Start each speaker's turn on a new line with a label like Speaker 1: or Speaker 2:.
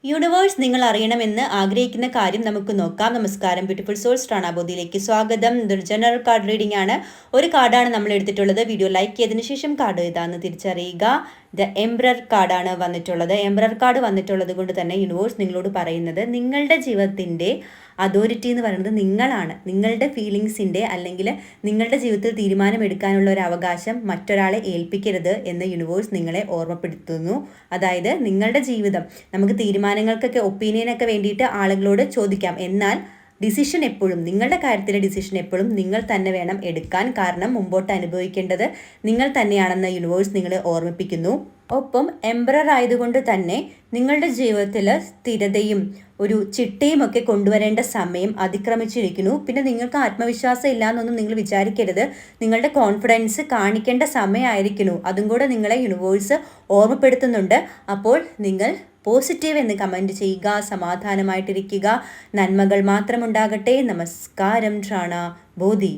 Speaker 1: Universe നിങ്ങൾ അറിയണമെന്ന് ആഗ്രഹിക്കുന്ന കാര്യം നമുക്ക് നോക്കാം. നമസ്കാരം, ബ്യൂട്ടിഫുൾ സോൾസ് ട്രാണാബോധിയിലേക്ക് സ്വാഗതം. ഇതൊരു ജനറൽ കാർഡ് റീഡിംഗ് ആണ്. ഒരു കാർഡാണ് നമ്മൾ എടുത്തിട്ടുള്ളത്. വീഡിയോ ലൈക്ക് ചെയ്തതിനു ശേഷം കാർഡ് ഏതാണെന്ന് തിരിച്ചറിയുക. ദ എംബ്രർ കാർഡാണ് വന്നിട്ടുള്ളത്. എംബ്രർ കാർഡ് വന്നിട്ടുള്ളത് കൊണ്ട് തന്നെ യൂണിവേഴ്സ് നിങ്ങളോട് പറയുന്നത് നിങ്ങളുടെ ജീവിതത്തിൻ്റെ അതോറിറ്റി എന്ന് പറയുന്നത് നിങ്ങളാണ്. നിങ്ങളുടെ ഫീലിങ്സിൻ്റെ അല്ലെങ്കിൽ നിങ്ങളുടെ ജീവിതത്തിൽ തീരുമാനമെടുക്കാനുള്ള ഒരു അവകാശം മറ്റൊരാളെ ഏൽപ്പിക്കരുത് എന്ന് യൂണിവേഴ്സ് നിങ്ങളെ ഓർമ്മപ്പെടുത്തുന്നു. അതായത് നിങ്ങളുടെ ജീവിതം നമുക്ക് തീരുമാനങ്ങൾക്കൊക്കെ ഒപ്പീനിയനൊക്കെ വേണ്ടിയിട്ട് ആളുകളോട് ചോദിക്കാം. എന്നാൽ ഡിസിഷൻ എപ്പോഴും നിങ്ങളുടെ കാര്യത്തിലെ ഡിസിഷൻ എപ്പോഴും നിങ്ങൾ തന്നെ വേണം എടുക്കാൻ. കാരണം മുമ്പോട്ട് അനുഭവിക്കേണ്ടത് നിങ്ങൾ തന്നെയാണെന്ന് യൂണിവേഴ്സ് നിങ്ങളെ ഓർമ്മിപ്പിക്കുന്നു. ഒപ്പം എംബ്രർ ആയതുകൊണ്ട് തന്നെ നിങ്ങളുടെ ജീവിതത്തിൽ സ്ഥിരതയും ഒരു ചിട്ടയും ഒക്കെ കൊണ്ടുവരേണ്ട സമയം അതിക്രമിച്ചിരിക്കുന്നു. പിന്നെ നിങ്ങൾക്ക് ആത്മവിശ്വാസം ഇല്ല എന്നൊന്നും നിങ്ങൾ വിചാരിക്കരുത്. നിങ്ങളുടെ കോൺഫിഡൻസ് കാണിക്കേണ്ട സമയമായിരിക്കുന്നു. അതും കൂടെ നിങ്ങളെ യൂണിവേഴ്സ് ഓർമ്മപ്പെടുത്തുന്നുണ്ട്. അപ്പോൾ നിങ്ങൾ പോസിറ്റീവ് എന്ന് കമൻറ്റ് ചെയ്യുക. സമാധാനമായിട്ടിരിക്കുക. നന്മകൾ മാത്രമുണ്ടാകട്ടെ. നമസ്കാരം. ട്രാണാബോധി.